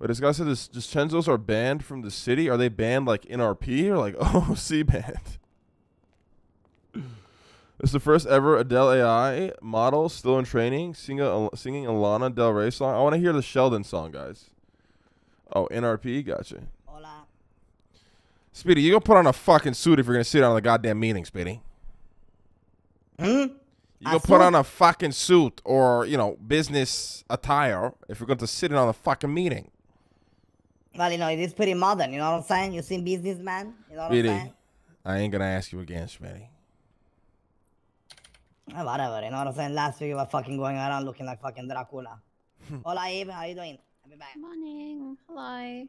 Wait, this guy said this Cenzos are banned from the city. Are they banned like NRP or like OC banned? It's the first ever Adele AI model still in training, singing a Lana Del Rey song. I want to hear the Sheldon song, guys. Oh, NRP, gotcha. Hola. Speedy, you gonna put on a fucking suit if you're gonna sit on the goddamn meeting, Speedy. You gonna put on a fucking suit or, you know, business attire if you're going to sit in on a fucking meeting. Well, you know, it is pretty modern, you know what I'm saying? You seen Businessman? You know what I'm saying? I ain't gonna ask you again, Speedy. Whatever, you know what I'm saying? Last week you were fucking going around looking like fucking Dracula. Hola, Eve, how you doing? I'll be back. Morning. Hello.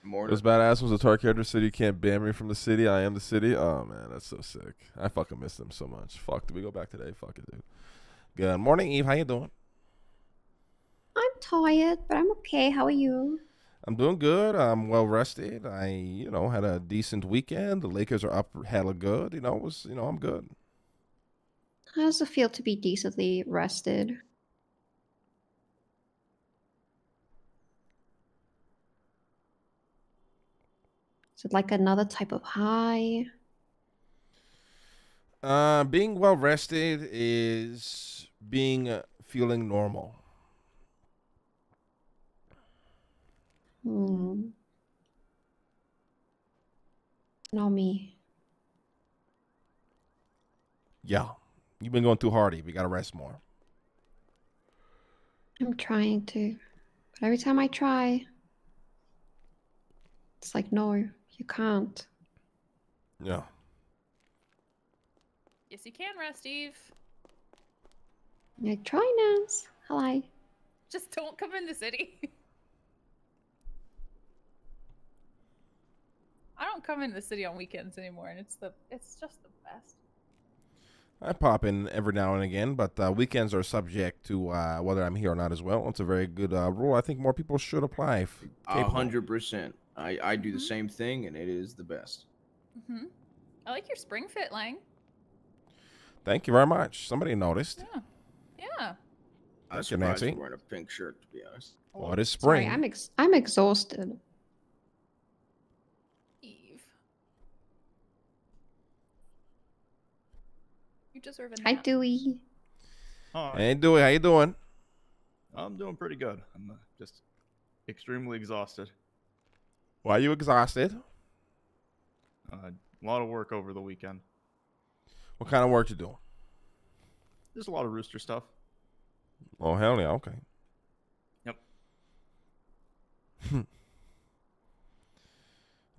Morning. Those badass was a tar character said you can't ban me from the city. I am the city. Oh man, that's so sick. I fucking miss them so much. Fuck, do we go back today? Fuck it, dude. Good morning, Eve. How you doing? I'm tired, but I'm okay. How are you? I'm doing good. I'm well rested. I, you know, had a decent weekend. The Lakers are up hella good. You know, I'm good. How does it feel to be decently rested? Is it like another type of high? Being well rested is feeling normal. Not me. Yeah. You've been going too hardy. We gotta rest more. I'm trying to. But every time I try, it's like, no, you can't. Yeah. Yes, you can rest, Eve. Like, try, Nance. Hello. Just don't come in the city. I don't come into the city on weekends anymore, and it's just the best. I pop in every now and again, but weekends are subject to whether I'm here or not as well. It's a very good rule. I think more people should apply. 100%. I do the same thing, and it is the best. I like your spring fit, Lang. Thank you very much. Somebody noticed. Yeah. I'm Thank you, surprised Nancy. you're wearing a pink shirt, to be honest. Well, it is spring. Sorry, I'm exhausted. Eve. You deserve a nap. Hi, Dewey. Hi. Hey, Dewey, how you doing? I'm doing pretty good. I'm just extremely exhausted. Why are you exhausted? A lot of work over the weekend. What kind of work you doing? Just a lot of rooster stuff. Oh, hell yeah. Okay. Yep.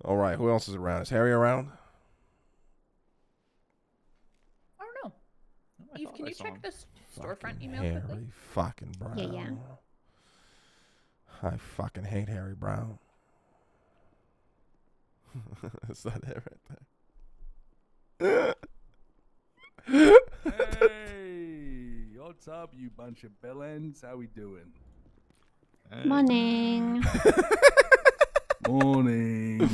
All right. Who else is around? Is Harry around? I don't know. Eve, can you check this storefront email Harry quickly? fucking Brown. Yeah. I fucking hate Harry Brown. Is that it right there? Hey, what's up, you bunch of bellends? How we doing? Hey. Morning. Morning.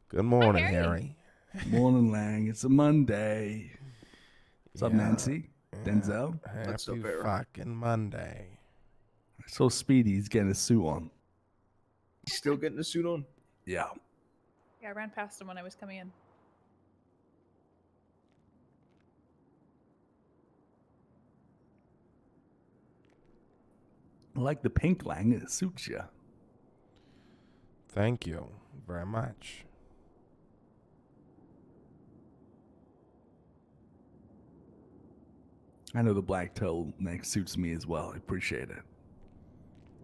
Good morning, Hi, Harry. Morning, Lang. It's a Monday. What's up, Yeah. Nancy? Denzel? Happy fucking Monday. So Speedy, he's getting a suit on. He's still getting a suit on? Yeah. Yeah, I ran past him when I was coming in. I like the pink, Lang. It suits you. Thank you very much. I know the black turtleneck suits me as well. I appreciate it.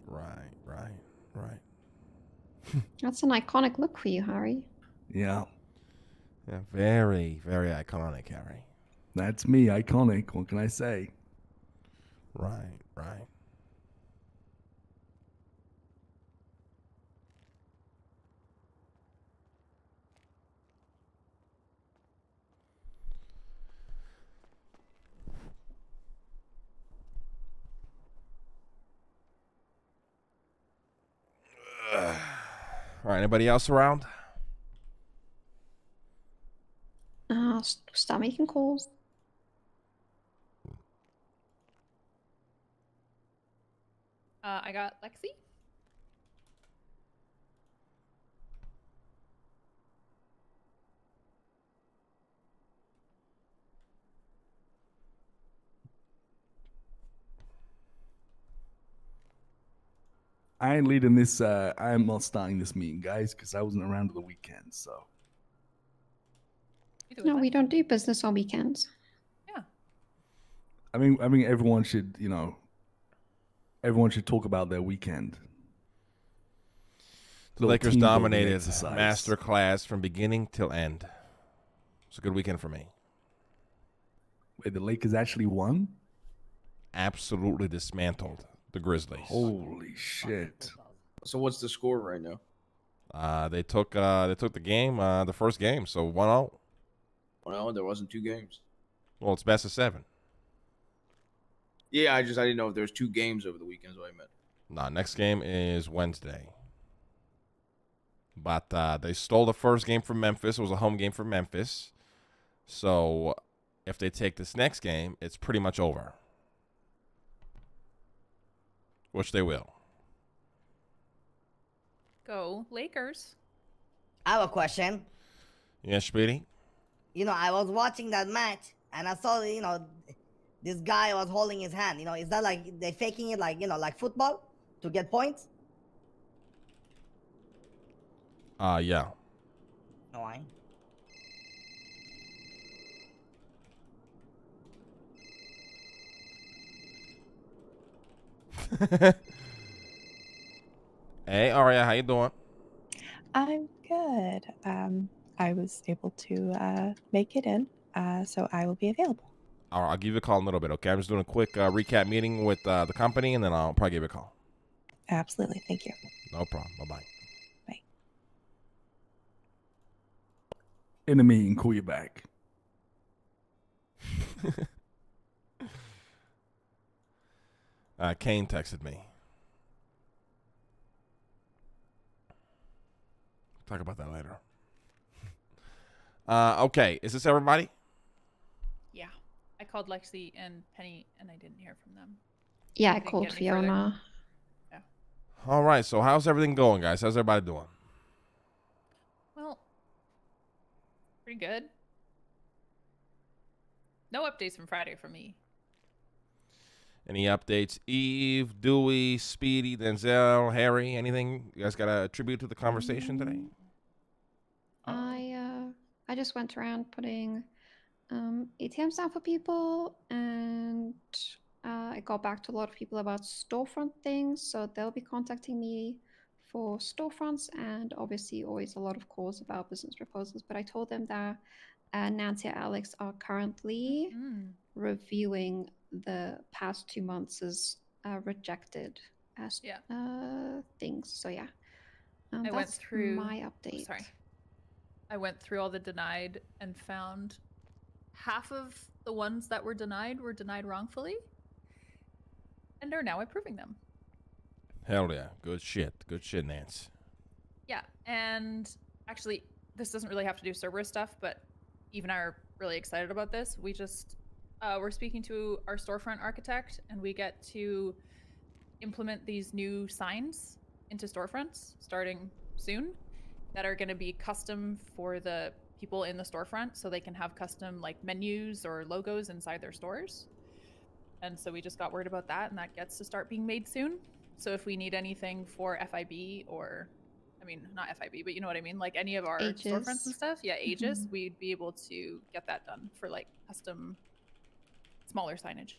Right. That's an iconic look for you, Harry. Yeah. Yeah, very, very iconic, Harry. That's me, iconic. What can I say? Right. All right, anybody else around? Stop making calls. I got Lexi. I ain't leading this. I am not starting this meeting, guys, because I wasn't around at the weekend. So No, we don't do business on weekends. Yeah. I mean, everyone should, everyone should talk about their weekend. The Lakers dominated master class from beginning till end. It's a good weekend for me. Wait, the Lakers actually won? Absolutely dismantled the Grizzlies. Holy shit! So what's the score right now? They took the game, the first game, so 1-0. Well, there wasn't 2 games. Well, it's best of 7. Yeah, I didn't know if there was 2 games over the weekend. Is what I meant. Nah, next game is Wednesday. But they stole the first game from Memphis. It was a home game for Memphis. So if they take this next game, it's pretty much over. Which they will. Go Lakers. I have a question. Yeah, Speedy? I was watching that match and I saw, this guy was holding his hand. Is that like they faking it like, like football to get points? Yeah. No, I. Hey, Aria, how you doing? I'm good. I was able to make it in, so I will be available. All right, I'll give you a call in a little bit, okay? I'm just doing a quick recap meeting with the company, and then I'll probably give you a call. Absolutely. Thank you. No problem. Bye-bye. Bye. In the meeting, call you back. Kane texted me. Talk about that later. Okay, is this everybody? Yeah. I called Lexi and Penny, and I didn't hear from them. Yeah, I Didn't called get any further. Fiona. Yeah. All right, so how's everything going, guys? How's everybody doing? Well, pretty good. No updates from Friday for me. Any updates? Eve, Dewey, Speedy, Denzel, Harry, anything you guys got to attribute to the conversation today? I just went around putting ATMs down for people, and I got back to a lot of people about storefront things, so they'll be contacting me for storefronts, and obviously always a lot of calls about business proposals. But I told them that Nancy and Alex are currently reviewing the past 2 months' rejected things. So yeah, I went through my update. Sorry, I went through all the denied and found half of the ones that were denied wrongfully, and are now approving them. Hell yeah. Good shit. Good shit, Nance. Yeah, and actually, this doesn't really have to do Cerberus stuff, but Eve and I are really excited about this. We just, we're speaking to our storefront architect, and we get to implement these new signs into storefronts starting soon that are going to be custom for the people in the storefront, so they can have custom like menus or logos inside their stores. And so we just got word about that, and that gets to start being made soon. So if we need anything for FIB, or I mean, not FIB, but you know what I mean, like any of our storefronts and stuff, yeah, Aegis, we'd be able to get that done for like custom smaller signage.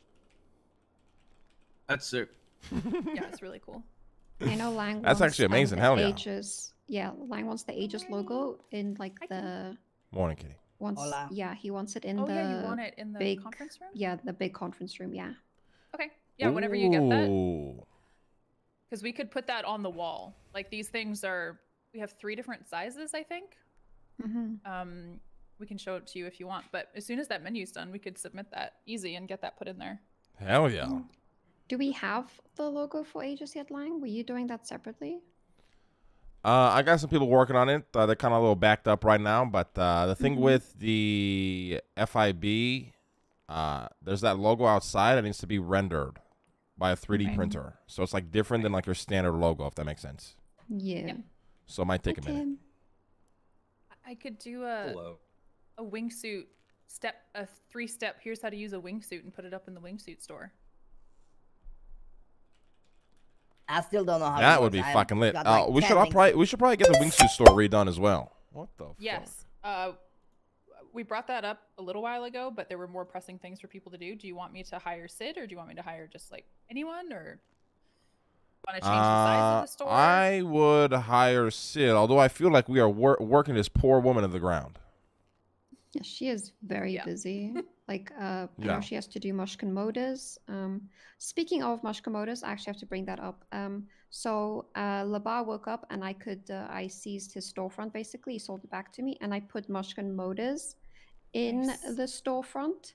That's sick. Yeah, it's really cool. I know Lang That's wants, actually amazing. the Hell yeah. Aegis, yeah, Lang wants the Aegis logo in like the Morning, Kitty. Hola. yeah, he wants it in yeah, you want it in the big conference room? Yeah, the big conference room, yeah. Okay. Yeah, whenever you get that. Ooh. Because we could put that on the wall. Like these things are, we have 3 different sizes, I think. We can show it to you if you want, but as soon as that menu's done, we could submit that easy and get that put in there. Hell yeah. Do we have the logo for Aegis yet, Lang? Were you doing that separately? I got some people working on it. They're kind of a little backed up right now, but the thing with the FIB, there's that logo outside that needs to be rendered. by a 3D Okay. printer. So it's like different than like your standard logo, if that makes sense. Yeah. So it might take a Hi, minute. Tim. I could do a wingsuit a 3-step. Here's how to use a wingsuit and put it up in the wingsuit store. I still don't know how. That it would be works. fucking lit. Got, like, We 10 should probably get the wingsuit store redone as well. What the? Yes. We brought that up a little while ago, but there were more pressing things for people to do. Do you want me to hire Sid, or do you want me to hire just like anyone, or want to change the size of the store? I would hire Sid, although I feel like we are working this poor woman to the ground. Yeah, she is very busy. Like, you know, she has to do Mushkin Motors. Speaking of Mushkin Motors, I actually have to bring that up. So Labar woke up and I seized his storefront basically. He sold it back to me, and I put Mushkin Motors in the storefront.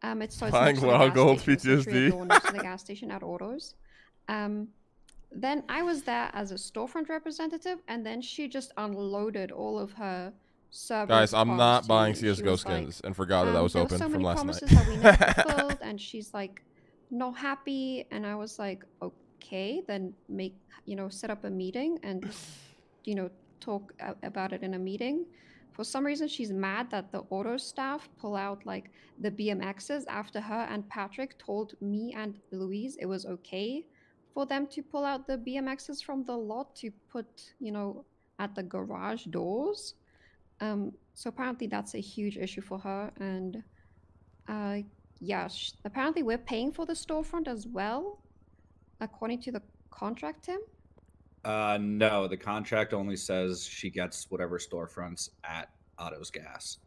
It's so it's next to the gas gold station. It's literally a PTSD. door next to the gas station at Autos. Then I was there as a storefront representative, and then she just unloaded all of her Cerberus Guys, I'm not promise to buying me. She CSGO was like, skins and forgot that was there open so from many last promises night. that we never fulfilled, and she's like not happy, and I was like, okay, then set up a meeting and talk about it in a meeting. For some reason, she's mad that the auto staff pull out like the BMXs after her and Patrick told me and Louise it was okay for them to pull out the BMXs from the lot to put at the garage doors. So apparently that's a huge issue for her, and apparently we're paying for the storefront as well, according to the contract, Tim. No, the contract only says she gets whatever storefronts at Otto's Gas.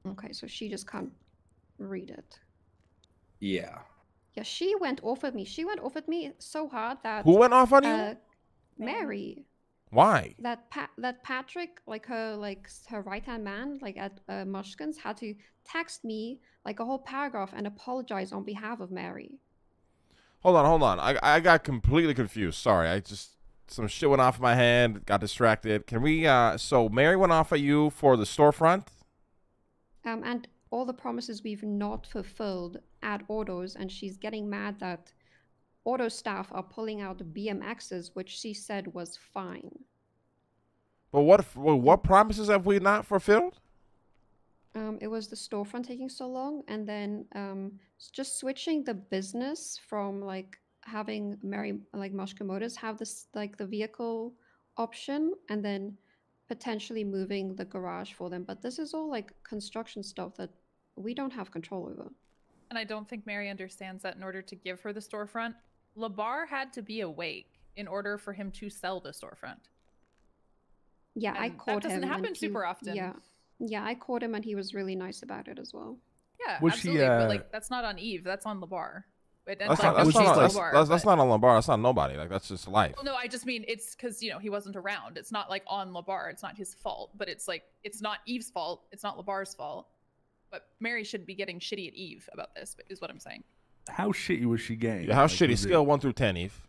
Okay, so she just can't read it. Yeah. Yeah, she went off at me. She went off at me so hard that Who went off on you? Mary. Why? That Patrick, like her right hand man, like at Mushkins, had to text me like a whole paragraph and apologize on behalf of Mary. Hold on. I got completely confused. Sorry, some shit went off my head, got distracted. Can we? So Mary went off at you for the storefront. And all the promises we've not fulfilled at Autos, and she's getting mad that Auto staff are pulling out BMXs, which she said was fine. But what promises have we not fulfilled? It was the storefront taking so long, and then just switching the business from like having Mary like Moshka Motors have this like the vehicle option, and then potentially moving the garage for them. But this is all like construction stuff that we don't have control over. And I don't think Mary understands that in order to give her the storefront, Labar had to be awake in order for him to sell the storefront. Yeah, and I caught him. That doesn't happen super often. Yeah, I caught him, and he was really nice about it as well. Yeah, Was absolutely. she, but like, that's not on Eve. That's on Labar. That's not on Labar. That's not nobody. Like, that's just life. Well, no, I just mean it's because he wasn't around. It's not like on Labar. It's not his fault. But it's like it's not Eve's fault. It's not Labar's fault. But Mary should be getting shitty at Eve about this. Is what I'm saying. How shitty was she getting? Yeah, how shitty? Scale 1 through 10, Eve.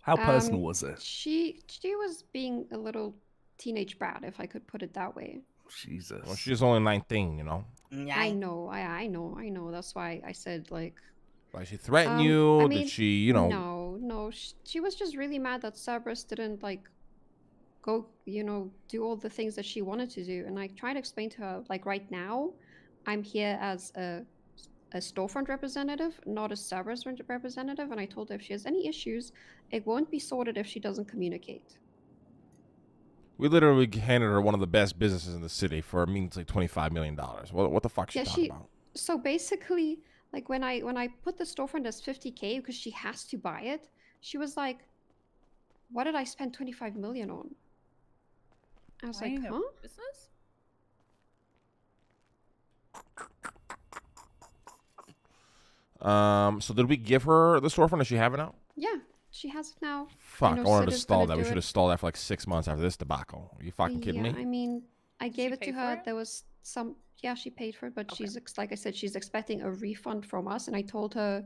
How personal was it? She was being a little teenage brat, if I could put it that way. Jesus. Well, she's only 19, you know. I know. That's why I said like. Like she threatened you? I mean, did she, No. She was just really mad that Cerberus didn't like go, do all the things that she wanted to do. And I tried to explain to her, like right now, I'm here as a storefront representative, not a Cerberus representative. And I told her if she has any issues, it won't be sorted if she doesn't communicate. We literally handed her one of the best businesses in the city for a measly $25 million. What the fuck is she talking about? So basically, like when I put the storefront as $50K because she has to buy it, she was like, "What did I spend $25 million on?" I was like, "Huh? Business?" So did we give her the storefront? Does she have it now? Yeah, she has it now. Fuck, I wanted to stall that. We should have stalled that for like 6 months after this debacle. Are you fucking kidding me? I mean, I gave it to her. It? There was some, she paid for it, but she's, like I said, she's expecting a refund from us. And I told her,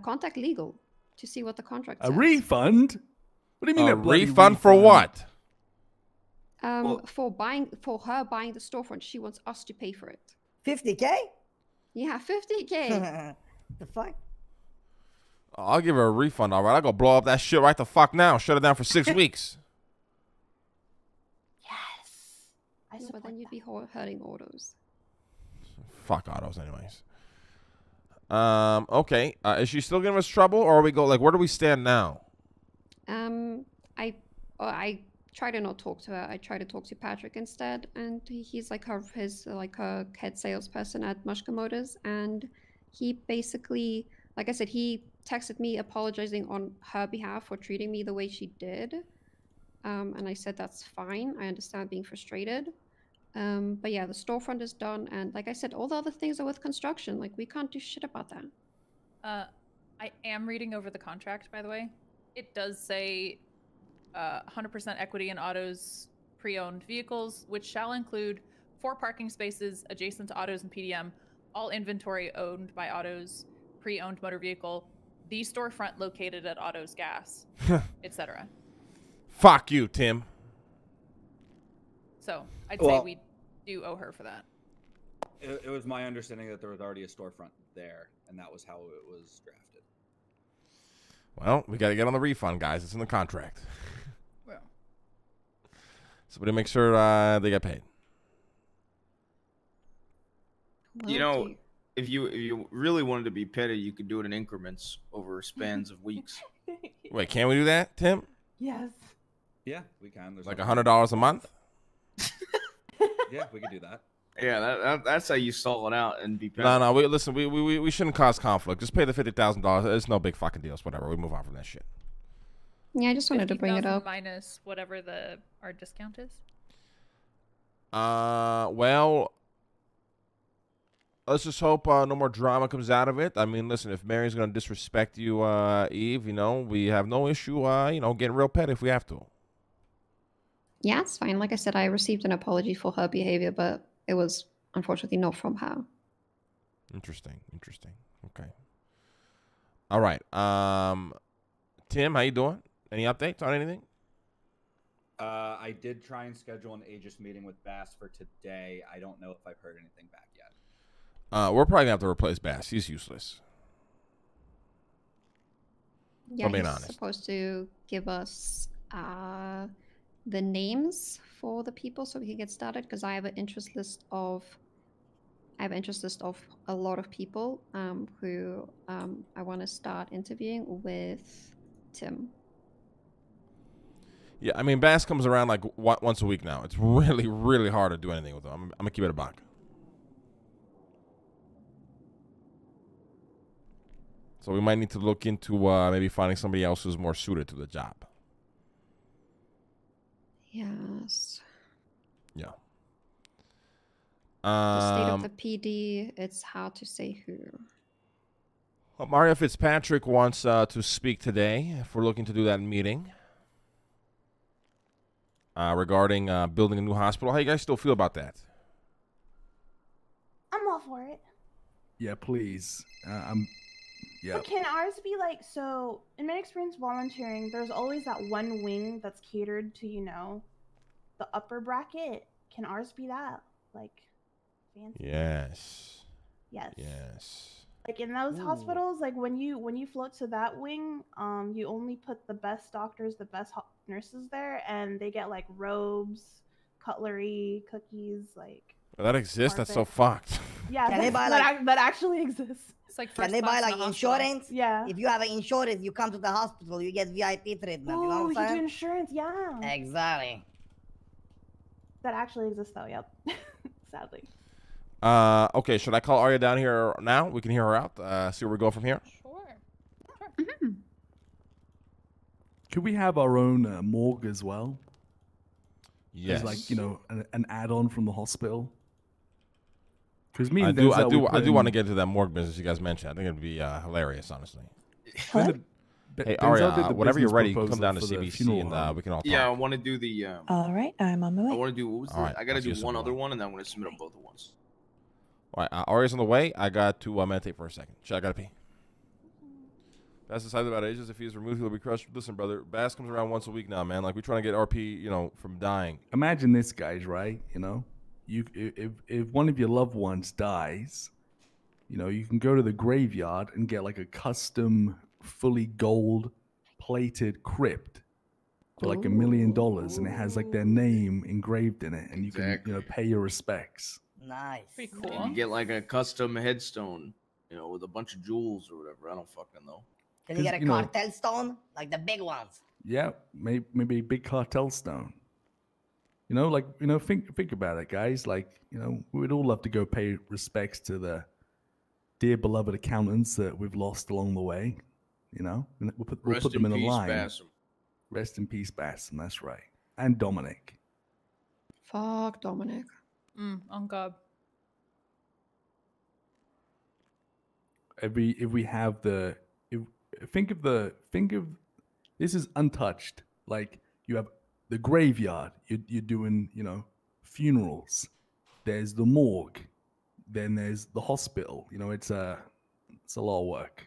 contact legal to see what the contract says. A refund? What do you mean a refund for what? For her buying the storefront. She wants us to pay for it. 50K? Yeah, 50K. The fuck? I'll give her a refund, all right? I'll go blow up that shit right the fuck now. Shut it down for 6 weeks. Yes. I But support then you'd that. be hurting autos. Fuck autos, anyways. Okay. Is she still giving us trouble, or are we go like where do we stand now? I try to not talk to her. I try to talk to Patrick instead, and he's like her head salesperson at Mushka Motors, and he basically, like I said, he texted me apologizing on her behalf for treating me the way she did. And I said that's fine. I understand being frustrated. But yeah, the storefront is done, and like I said, all the other things are with construction. Like we can't do shit about that. I am reading over the contract, by the way. It does say 100% equity in Otto's pre-owned vehicles, which shall include 4 parking spaces adjacent to Otto's and PDM, all inventory owned by Otto's pre-owned motor vehicle, the storefront located at Otto's Gas, etc. Fuck you, Tim. So I'd say we do owe her for that. It was my understanding that there was already a storefront there, and that was how it was drafted. Well, we got to get on the refund, guys. It's in the contract. Well, Somebody make sure they get paid. You know, if you really wanted to be petty, you could do it in increments over spans of weeks. Wait, can we do that, Tim? Yes. Yeah, we can. There's Like no- $100 a month? Yeah, we could do that. Yeah, that's how you stall it out and be petty. No. Listen, we shouldn't cause conflict. Just pay the $50,000. It's no big fucking deal. It's whatever. We move on from that shit. Yeah, I just wanted to bring it 50,000 up. minus whatever our discount is. Well, let's just hope no more drama comes out of it. I mean, listen, if Mary's gonna disrespect you, Eve, we have no issue, getting real petty if we have to. Yeah, it's fine. Like I said, I received an apology for her behavior, but it was unfortunately not from her. Interesting. Okay. All right. Tim, how you doing? Any updates on anything? I did try and schedule an Aegis meeting with Bass for today. I don't know if I've heard anything back yet. We're probably gonna have to replace Bass. He's useless. Yeah, being he's honest. supposed to give us the names for the people so we can get started, because I have an interest list of a lot of people who I want to start interviewing with Tim. Yeah, I mean, Bass comes around like once a week now. It's really, really hard to do anything with him. I'm gonna keep it a buck. So we might need to look into maybe finding somebody else who's more suited to the job. Yes. Yeah. The state of the PD, it's hard to say who. Mario Fitzpatrick wants to speak today if we're looking to do that meeting regarding building a new hospital. How you guys still feel about that? I'm all for it. Yeah, please. Yeah. But can ours be like, so in my experience volunteering, there's always that one wing that's catered to, the upper bracket. Can ours be that? Like, fancy? Yes. Yes. Yes. Like in those hospitals, like when you float to that wing, you only put the best doctors, the best nurses there, and they get like robes, cutlery, cookies, like. Well, that exists. That's so fucked. Yeah, Can they buy, that actually exists. It's like Can they buy like insurance? Yeah. If you have an insurance, you come to the hospital, you get VIP treatment. You know Oh, what I'm you do saying? insurance, yeah. Exactly. That actually exists though, yep. Sadly. Okay, should I call Arya down here now? We can hear her out. See where we go from here. Sure. Could we have our own morgue as well? Yes. As like, an add-on from the hospital? Because me I and do Denzel, want to get into that morgue business you guys mentioned. I think it'd be hilarious, honestly. What? Hey, Denzel did Arya, the whenever you're business ready, come proposal down to for the CBC funeral and home. we can all talk. Yeah, I want to do the. All right, I'm on my I way. want to do what was All right, I got to I'll see do you one some other more. one, and then I'm going to submit them both at once. All right, Arya's on the way. I got to meditate for a second. I got to pee. Bass decided about ages. If he's removed, he'll be crushed. Listen, brother, Bass comes around once a week now, man. Like, we're trying to get RP, from dying. Imagine this, guys, right? If one of your loved ones dies, you can go to the graveyard and get like a custom fully gold plated crypt for like $1 million, and it has like their name engraved in it, and you can pay your respects. Nice. Pretty You cool. can get like a custom headstone, with a bunch of jewels or whatever. I don't fucking know. Can you get a cartel stone? Like the big ones. Yeah, maybe a big cartel stone. Think about it, guys. Like, we would all love to go pay respects to the dear beloved accountants that we've lost along the way. We'll put them in a line. Bassam. Rest in peace, Bassam. That's right. And Dominic. Fuck Dominic. On God. Think of this is untouched. Like, you have the graveyard. You're doing, funerals. There's the morgue. Then there's the hospital. It's a lot of work.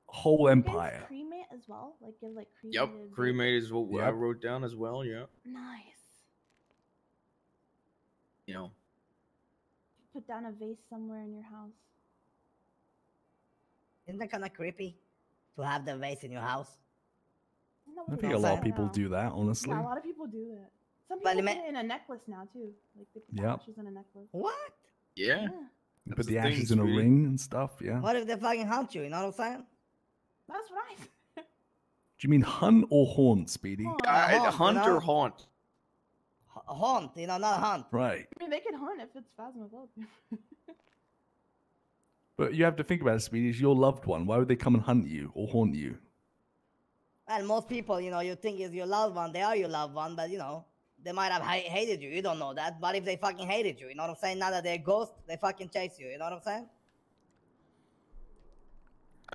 Whole empire. Cremate as well, like give like cremated. Yep, cremate is what I wrote down as well. Yeah. Nice. Put down a vase somewhere in your house. Isn't that kind of creepy to have the vase in your house? I think a lot of people do that, honestly. Yeah, a lot of people do that. Some people put it in a necklace now too. Like they put the ashes in a necklace. What? Yeah. You put the ashes in a ring and stuff. Yeah. What if they fucking hunt you? You know what I'm saying? That's what I said. Do you mean hunt or haunt, Speedy? Hunt or haunt? Haunt, not hunt. Right. I mean, they can hunt if it's phasmophobia. But you have to think about it, Speedy. It's your loved one. Why would they come and hunt you or haunt you? And most people, you think is your loved one. They are your loved one, but they might have hated you. You don't know that. But if they fucking hated you, you know what I'm saying? Now that they're ghost, they fucking chase you. You know what I'm saying?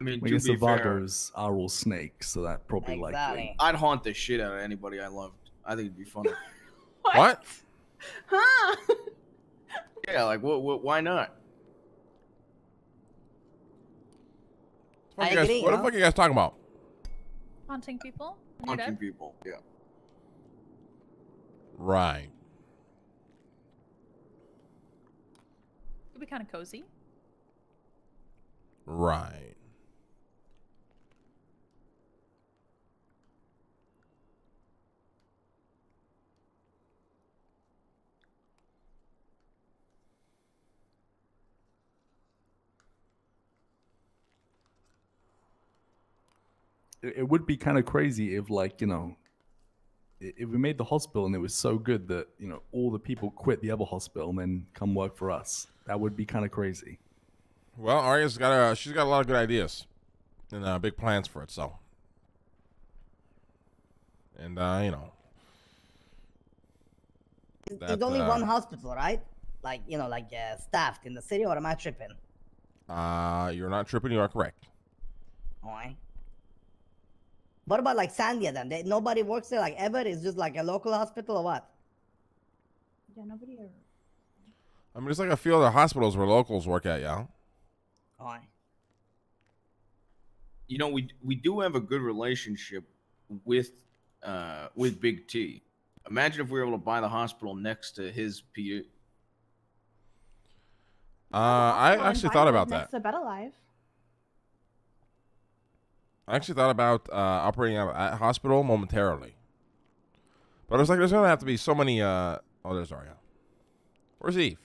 I mean, I guess the Vagos are all snakes, so that probably likely. I'd haunt the shit out of anybody I loved. I think it'd be funny. What? Huh? Yeah, like what? Why not? What the fuck are you guys talking about? Haunting people? Haunting people, yeah. Right. It'd be kind of cozy. Right. It would be kind of crazy if, if we made the hospital and it was so good that, all the people quit the other hospital and then come work for us. That would be kind of crazy. Well, Arya's got she's got a lot of good ideas and big plans for it, so. And, There's only one hospital, right? Staffed in the city, or am I tripping? You're not tripping, you are correct. Alright. What about Sandia then? Nobody works there ever? It's just a local hospital or what? Yeah, nobody ever. I mean, there's a few other hospitals where locals work at, yeah. Alright. We do have a good relationship with Big T. Imagine if we were able to buy the hospital next to his PU. I actually thought about that. Next to Better Life. I actually thought about operating at a hospital momentarily. But I was like, there's going to have to be so many... oh, there's Arya. Where's Eve?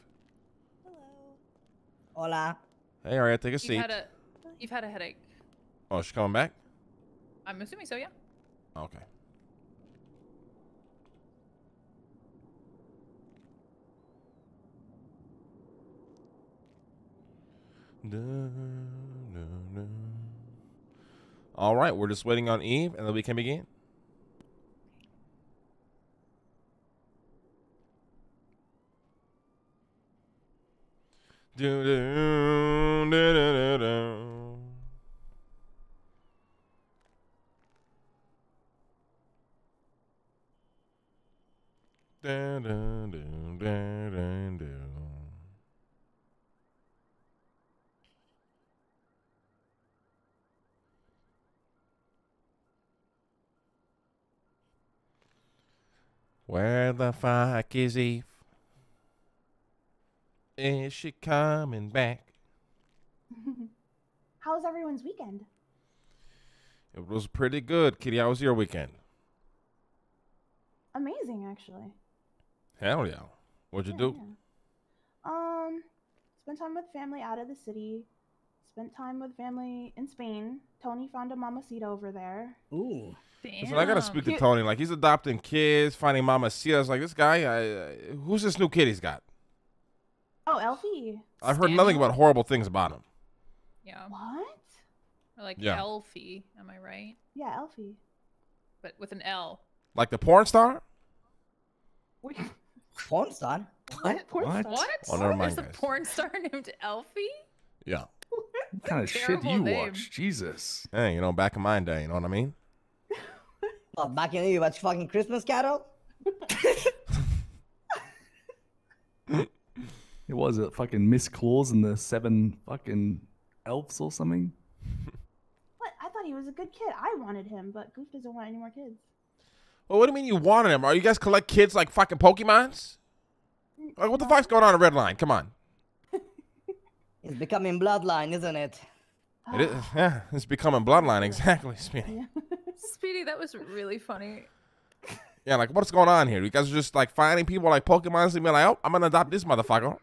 Hello. Hola. Hey, Arya, take a seat. You've had a headache. Oh, she's coming back? I'm assuming so, yeah. Okay. All right, we're just waiting on Eve, and then we can begin. Do do do do do. Dun, dun, dun, dun, dun, dun. Where the fuck is Eve? Is she coming back? How's everyone's weekend? It was pretty good. Kitty, how was your weekend? Amazing, actually. Hell yeah. What'd you do? Yeah. Spent time with family out of the city. Spent time with family in Spain. Tony found a mamacita over there. Ooh. Listen, I gotta speak to Tony. Like, he's adopting kids, finding mamacitas. Like, this guy, who's this new kid he's got? Oh, Elfie. I've heard nothing but horrible things about him. Yeah. What? Or like Yeah. Elfie, am I right? Yeah, Elfie. But with an L. Like the porn star? Wait, Porn star? What? porn What? star? What? Oh, never mind, There's a guys. porn star named Elfie? Yeah. What kind of shit do Terrible you name. watch? Jesus. Hey, you know, back in my day, you know what I mean? Oh, back in you watch fucking Christmas Carol? It was a fucking Miss Claus and the 7 fucking elves or something. What? I thought he was a good kid. I wanted him, but Goof doesn't want any more kids. Well, what do you mean you wanted him? Are you guys collect kids like fucking Pokemons? Like, what the fuck's going on in Red Line? Come on. It's becoming bloodline, isn't it? It is, yeah, it's becoming bloodline. Exactly, Speedy. Speedy, that was really funny. Yeah, like, what's going on here? You guys are just, like, finding people like Pokemons and be like, oh, I'm going to adopt this motherfucker.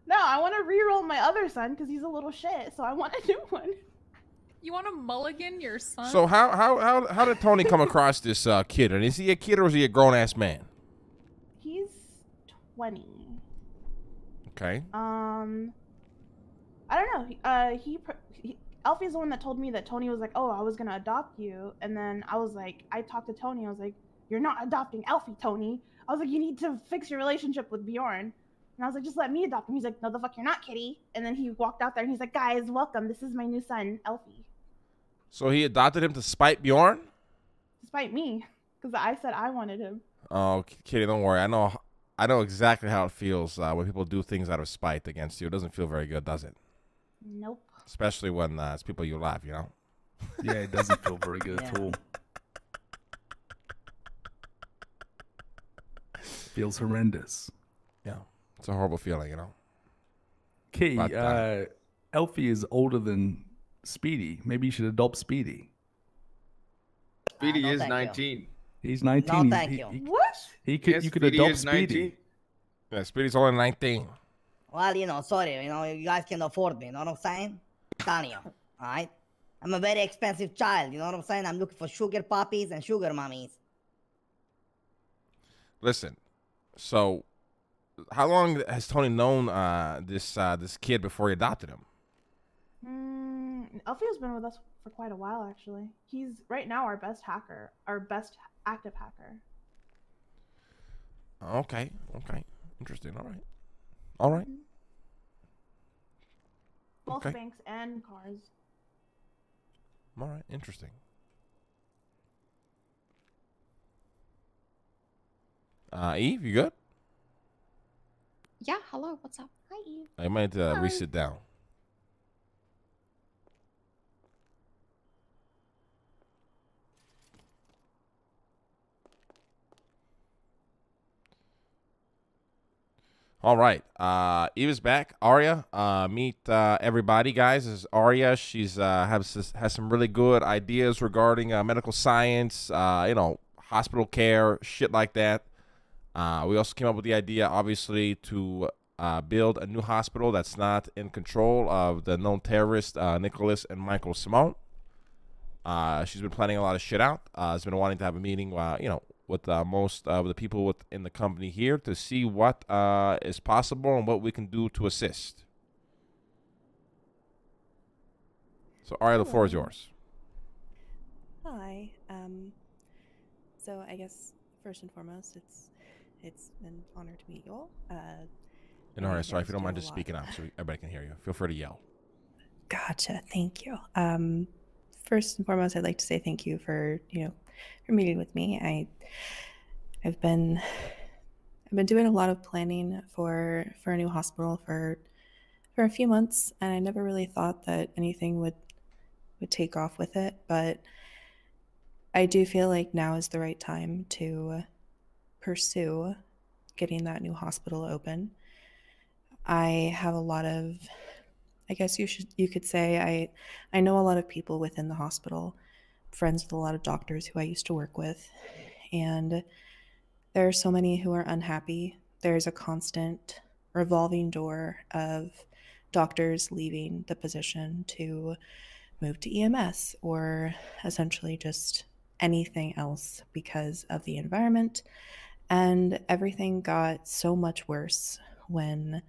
No, I want to re-roll my other son because he's a little shit, so I want a new one. You want to mulligan your son? So how did Tony come across this kid? And is he a kid or is he a grown-ass man? He's 20. Okay. I don't know. Alfie's the one that told me that Tony was like, oh, I was gonna adopt you, and then I was like, I talked to Tony. I was like, you're not adopting Alfie, Tony. I was like, you need to fix your relationship with Bjorn. And I was like, just let me adopt him. He's like, no, the fuck, you're not, kitty. And then he walked out there and he's like, guys, welcome. This is my new son, Alfie. So he adopted him to spite Bjorn? Despite me, because I said I wanted him. Oh, Kitty, don't worry. I know exactly how it feels when people do things out of spite against you. It doesn't feel very good, does it? Nope. Especially when it's people you love, you know? Yeah, it doesn't feel very good at Yeah. all. Feels horrendous. Yeah. It's a horrible feeling, you know? Key, But, Elfie is older than Speedy. Maybe you should adopt Speedy. Speedy no, is thank you. 19. He's 19. No, He- thank he- you. he- What? He could, Yes, you could Speedy adopt is Speedy. 19. Yeah, Speedy's only 19. Well, you know, sorry, you know, you guys can afford me, you know what I'm saying? Telling you, alright? I'm a very expensive child, you know what I'm saying? I'm looking for sugar puppies and sugar mummies. Listen, so how long has Tony known this kid before he adopted him? Alfie's been with us for quite a while, actually. He's right now our best hacker, our best active hacker. Okay. Interesting. All right. Both Okay. banks and cars. All right. Interesting. Eve, you good? Yeah, hello, what's up? Hi, Eve. I might re-sit down. All right. Eve is back. Arya, meet everybody, guys. This is Arya. She's has some really good ideas regarding medical science, hospital care, shit like that. We also came up with the idea, obviously, to build a new hospital that's not in control of the known terrorists, Nicholas and Michael Simone. She's been planning a lot of shit out. Has been wanting to have a meeting, with most of the people within the company here to see what is possible and what we can do to assist. So, Arya, the floor is yours. Hi. So I guess first and foremost, it's an honor to meet you all. And Arya, you sorry, if guys you don't do mind a just lot. speaking up so everybody can hear you. Feel free to yell. Gotcha. Thank you. First and foremost, I'd like to say thank you for meeting with me. I've been doing a lot of planning for a new hospital for a few months, and I never really thought that anything would take off with it, but I do feel like now is the right time to pursue getting that new hospital open. I have a lot of I guess you could say I know a lot of people within the hospital, friends with a lot of doctors who I used to work with, and there are so many who are unhappy. There's a constant revolving door of doctors leaving the position to move to EMS or essentially just anything else because of the environment. And everything got so much worse when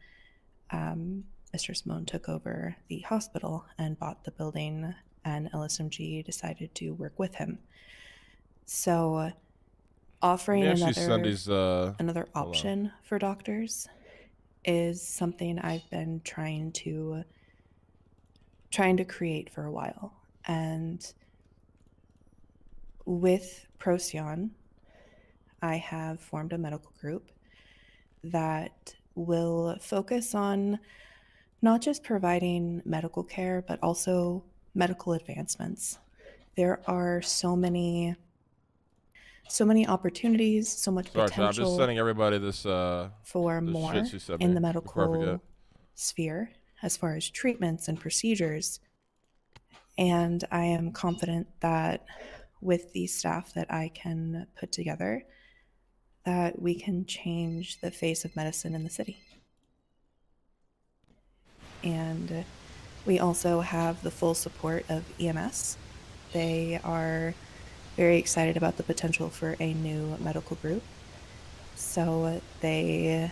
Mr. Simone took over the hospital and bought the building, and LSMG decided to work with him. So offering another option for doctors is something I've been trying to create for a while. And with Procyon, I have formed a medical group that will focus on not just providing medical care, but also medical advancements. There are so many opportunities, so much potential. I'm just sending everybody this for more in the medical sphere as far as treatments and procedures. And I am confident that with the staff that I can put together, that we can change the face of medicine in the city. And we also have the full support of EMS. They are very excited about the potential for a new medical group. So they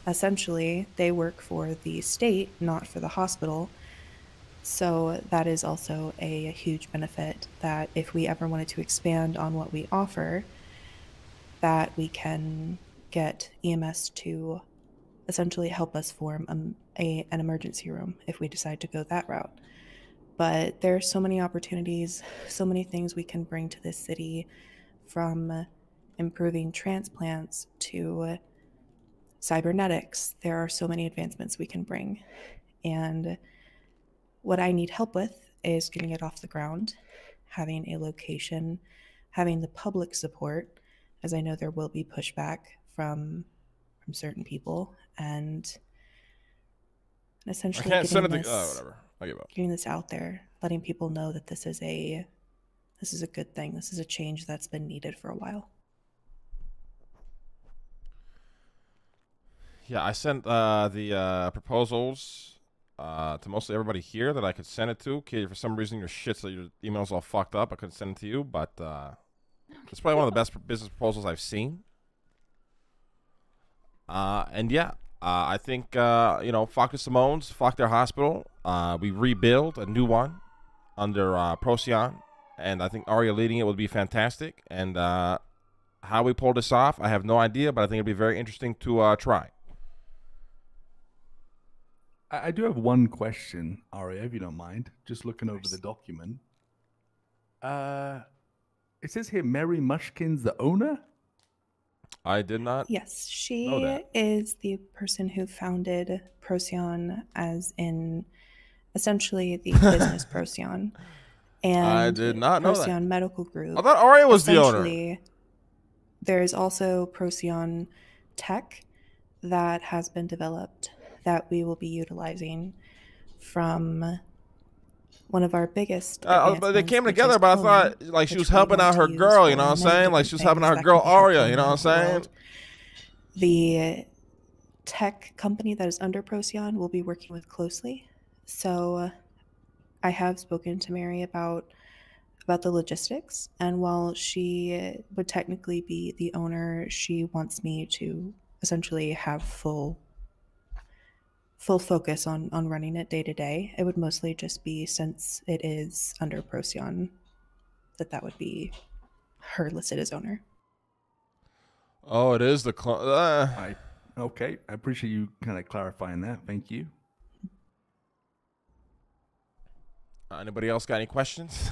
work for the state, not for the hospital. So that is also a huge benefit, that if we ever wanted to expand on what we offer, that we can get EMS to essentially help us form an emergency room if we decide to go that route. But there are so many opportunities, so many things we can bring to this city, from improving transplants to cybernetics. There are so many advancements we can bring. And what I need help with is getting it off the ground, having a location, having the public support, as I know there will be pushback from certain people, and essentially getting this out there, letting people know that this is a good thing. This is a change that's been needed for a while. Yeah, I sent the proposals to mostly everybody here that I could send it to. Okay, for some reason your email's all fucked up. I couldn't send it to you, but it's probably one of the best business proposals I've seen. And yeah, I think fuck the Simones, fuck their hospital. We rebuild a new one under Procyon, and I think Aria leading it would be fantastic. And how we pull this off, I have no idea, but I think it'd be very interesting to try. I do have one question, Aria, if you don't mind. Just looking over the document. It says here Mary Mushkin's the owner? I did not. Yes, she is the person who founded Procyon, as in essentially the business Procyon. And I did not know that. Procyon Medical Group. I thought Aria was the owner. There's also Procyon Tech that has been developed that we will be utilizing from one of our biggest but they came together, but I thought like she was helping out her girl, you know what I'm saying? Like she was helping out her girl Aria, you know what I'm saying? The tech company that is under Procyon will be working with closely. So I have spoken to Mary about the logistics, and while she would technically be the owner, she wants me to essentially have full focus on running it day to day. It would mostly just be, since it is under Procyon, that would be her listed as owner. Oh, it is the okay, I appreciate you kind of clarifying that. Thank you. Anybody else got any questions?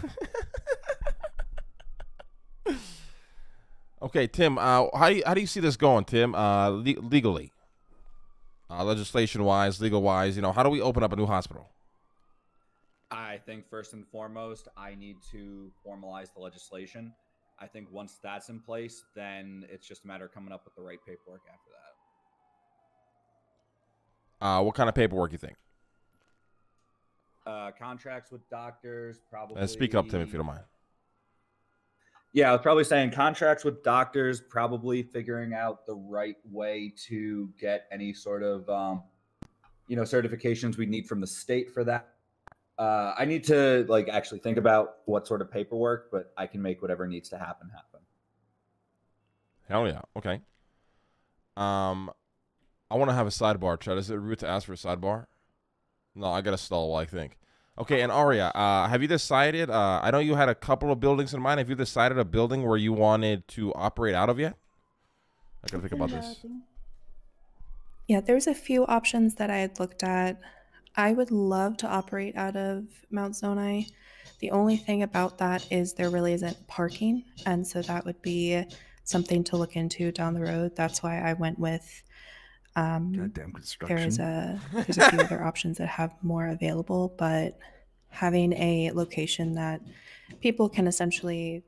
Okay, Tim, how do you see this going, Tim, legally? Legislation-wise, legal-wise, how do we open up a new hospital? I think first and foremost, I need to formalize the legislation. I think once that's in place, then it's just a matter of coming up with the right paperwork after that. What kind of paperwork you think? contracts with doctors, probably. Speak up, Tim, if you don't mind. Yeah, I was probably saying contracts with doctors, probably figuring out the right way to get any sort of, certifications we need from the state for that. I need to actually think about what sort of paperwork, but I can make whatever needs to happen. Hell yeah. Okay. I want to have a sidebar, Chad. Is it rude to ask for a sidebar? No, I got to stall while I think. Okay, and Aria, have you decided, I know you had a couple of buildings in mind. Have you decided a building where you wanted to operate out of yet? I got to think about this. Yeah, there's a few options that I had looked at. I would love to operate out of Mount Zonai. The only thing about that is there really isn't parking, and so that would be something to look into down the road. That's why I went with goddamn construction. there's a few other options that have more available, but having a location that people can essentially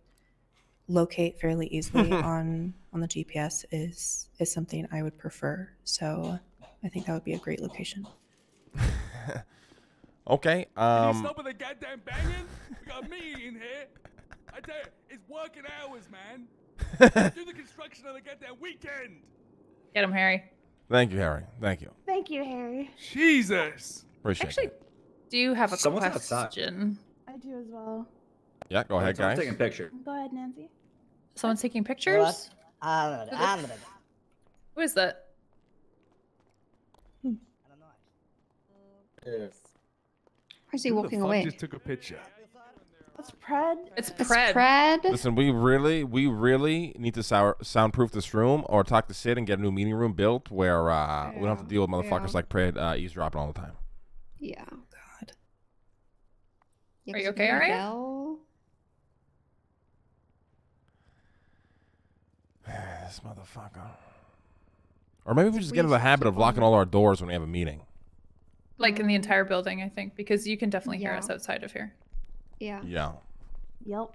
locate fairly easily on the GPS is something I would prefer. So I think that would be a great location. Okay. Can you stop with the goddamn banging? We got a meeting in here. I tell you, it's working hours, man. Do the construction on the goddamn weekend. Get him, Harry. Thank you, Harry. Thank you. Thank you, Harry. Jesus. Appreciate Actually, it. do you have a Someone's outside. question? I do as well. Yeah, go ahead, Someone's guys. taking a picture. Go ahead, Nancy. Someone's taking pictures? What? I'm ready. Who is that? I don't know. Or is he Who the walking fuck away? just took a picture? That's Pred. It's It's Pred. Pred. Listen, we really need to soundproof this room or talk to Sid and get a new meeting room built where we don't have to deal with motherfuckers Yeah. like Pred eavesdropping all the time. Yeah. God. Yeah, Are you 'cause okay, we Aria? yell. This motherfucker. Or maybe we just get into We the habit of keep locking on- all our doors when we have a meeting. Like in the entire building, I think, because you can definitely hear Yeah. us outside of here. Yeah. Yeah. Yep.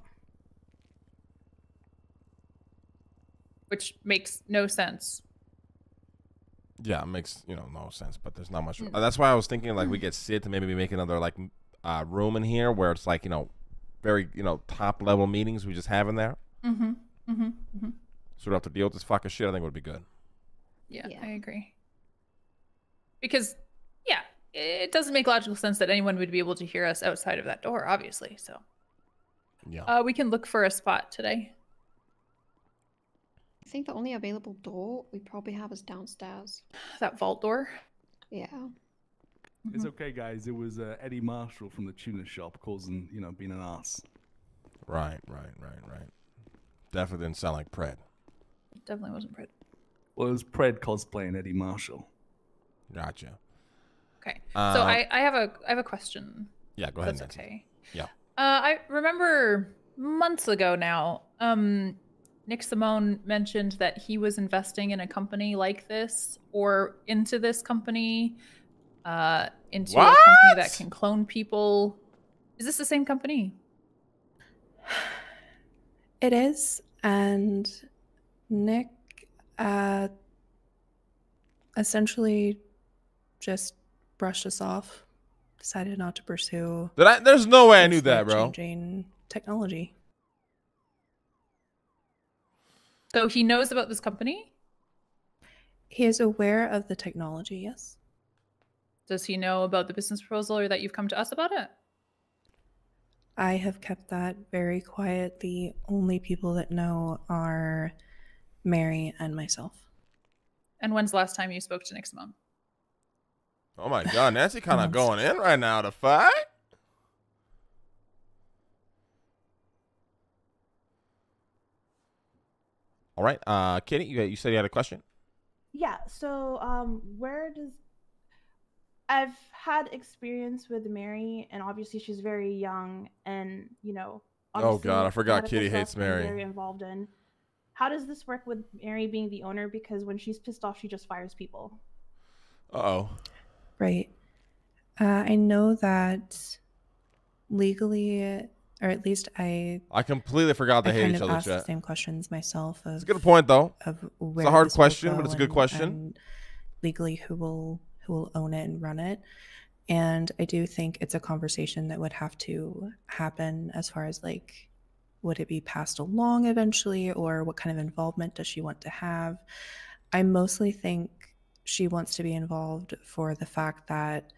Which makes no sense. Yeah, it makes no sense, but there's not much. That's why I was thinking like we get Sid to maybe make another like room in here where it's like very top level meetings we just have in there. Mm-hmm. Mm-hmm. Mm-hmm. So we don't have to deal with this fucking shit. I think it would be good. Yeah, Yeah. I agree. Because, yeah, it doesn't make logical sense that anyone would be able to hear us outside of that door, obviously. So, Yeah. we can look for a spot today. I think the only available door we probably have is downstairs. That vault door. Yeah. It's okay, guys. It was Eddie Marshall from the tuna shop causing, being an ass. Right. Definitely didn't sound like Pred. It definitely wasn't Pred. Well, it was Pred cosplaying Eddie Marshall. Gotcha. Okay. So I have a question. Yeah, go ahead, That's Nancy. okay. Yeah. I remember months ago now, Nick Simone mentioned that he was investing in a company like this or into this company, into a company that can clone people. Is this the same company? It is, and Nick essentially just brushed us off, decided not to pursue. There's no way I knew this that, bro. life-changing technology. So he knows about this company? He is aware of the technology, yes. Does he know about the business proposal or that you've come to us about it? I have kept that very quiet. The only people that know are Mary and myself. And when's the last time you spoke to Nick Simone? Oh my God, Nancy kind of going in right now to fight. All right, Kitty, you said you had a question? Yeah. So, where does I've had experience with Mary, and obviously she's very young, and Oh obviously God, I forgot medical Kitty stuff hates I'm Mary. Very involved in. How does this work with Mary being the owner? Because when she's pissed off, she just fires people. Uh-oh. Right. I know that legally, or at least I completely forgot they hate kind each of other, asked the chat. same questions myself. It's a good point, though. Of It's a hard this will question, go but it's a good question. and legally who will own it and run it. And I do think it's a conversation that would have to happen as far as like, would it be passed along eventually, or what kind of involvement does she want to have? I mostly think she wants to be involved for the fact that,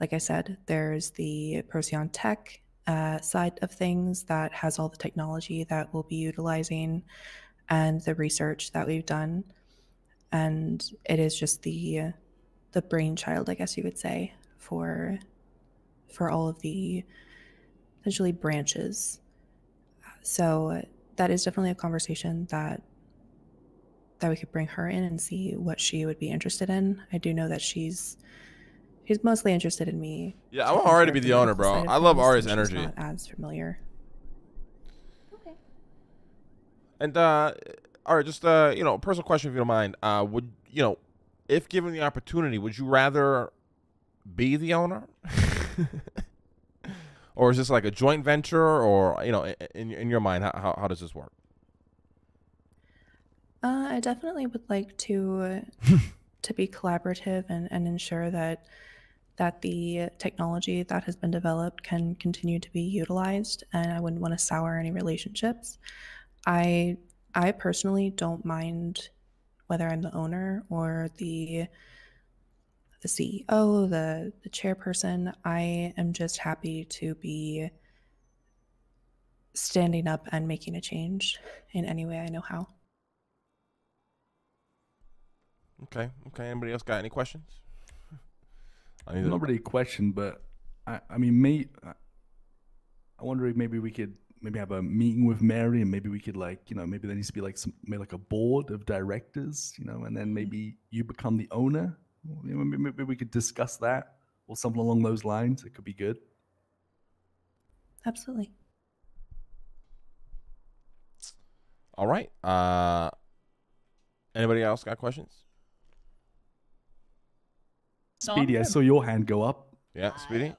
like I said, there's the Procyon Tech side of things that has all the technology that we'll be utilizing and the research that we've done. And it is just the brainchild, I guess you would say, for all of the essentially branches. So that is definitely a conversation that we could bring her in and see what she would be interested in. I do know that she's mostly interested in me. Yeah, I want Ari to be the owner, bro. I love Ari's energy. She's not as familiar. Okay. And Ari, just personal question if you don't mind. Would if given the opportunity, would you rather be the owner? Or is this like a joint venture, or in your mind, how does this work? I definitely would like to be collaborative and ensure that the technology that has been developed can continue to be utilized, and I wouldn't want to sour any relationships. I personally don't mind whether I'm the owner or the CEO, the chairperson. I am just happy to be standing up and making a change in any way I know how. Okay. Anybody else got any questions? Not really a question, but I wonder if maybe we could have a meeting with Mary, and maybe we could maybe there needs to be like a board of directors, and then maybe you become the owner. Maybe we could discuss that or something along those lines. It could be good. Absolutely. All right. Anybody else got questions? Speedy, I saw your hand go up. Yeah, Speedy.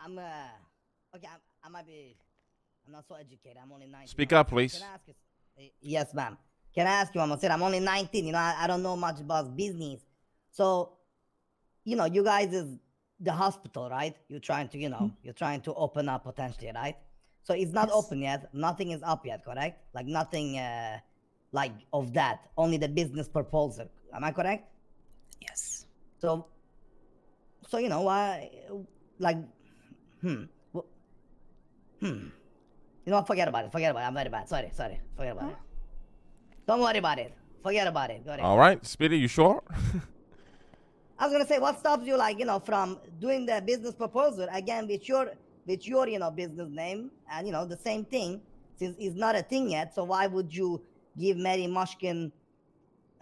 I'm okay. I might be. I'm not so educated. I'm only 19. Speak up, please. Can I ask you? Yes, ma'am. Can I ask you, Mama? I'm only 19. I don't know much about business. So, you guys is the hospital, right? You're trying to open up potentially, right? So it's not open yet. Nothing is up yet, correct? Like nothing, like of that. Only the business proposal. Am I correct? Yes. So why, like, forget about it. I'm very bad. Sorry. Forget about it. Don't worry about it. Forget about it. Go ahead. All right, Speedy, you sure? I was gonna say, what stops you, from doing the business proposal again with your business name and the same thing, since it's not a thing yet. So why would you give Mary Mushkin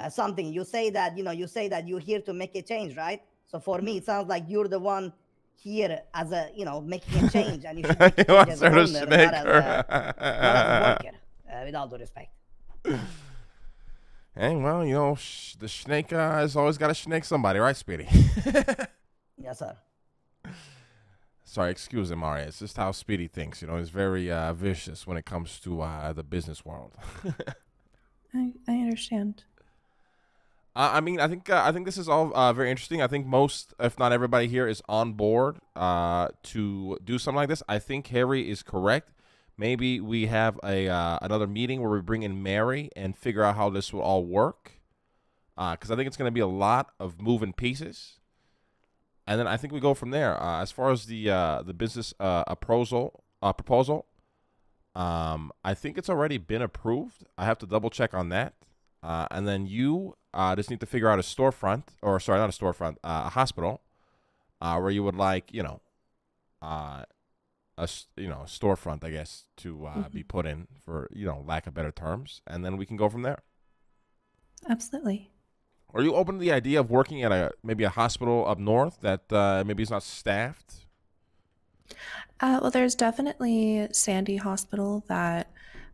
something? You say that you're here to make a change, right? So for me, it sounds like you're the one here as a making a change, and you should make a change as an owner, not as a worker. With all due respect. Hey, well, the snake has always got to snake somebody, right, Speedy? Yes, sir. Sorry, excuse him, Ari. It's just how Speedy thinks. He's very vicious when it comes to the business world. I understand. I think this is all very interesting. I think most, if not everybody here, is on board to do something like this. I think Harry is correct. Maybe we have another meeting where we bring in Mary and figure out how this will all work. Because I think it's going to be a lot of moving pieces. And then I think we go from there. As far as the business proposal, I think it's already been approved. I have to double check on that. And then you just need to figure out a storefront, or sorry, not a storefront, a hospital, where you would like, a storefront, I guess, to be put in for, lack of better terms, and then we can go from there. Absolutely. Are you open to the idea of working at maybe a hospital up north that maybe is not staffed? Well, there's definitely Sandy Hospital that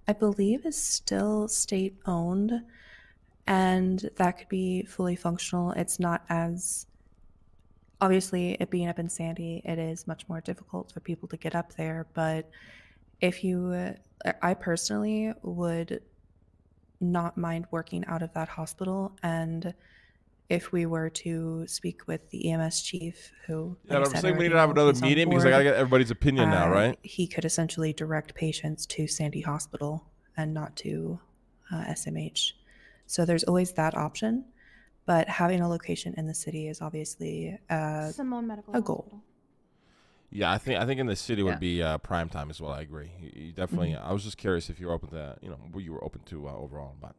I believe is still state owned, and that could be fully functional. It's not as, obviously, it being up in Sandy, it is much more difficult for people to get up there. But I personally would not mind working out of that hospital and if we were to speak with the EMS chief, who, Yeah, like I I'm said, saying we already need to have know another he's on meeting because I board, gotta get everybody's opinion now, right? he could essentially direct patients to Sandy Hospital and not to SMH. So there's always that option, but having a location in the city is obviously Simone Medical a goal. Hospital. Yeah, I think in the city would be prime time as well. I agree. You definitely. I was just curious if you were open to, what you were open to overall. But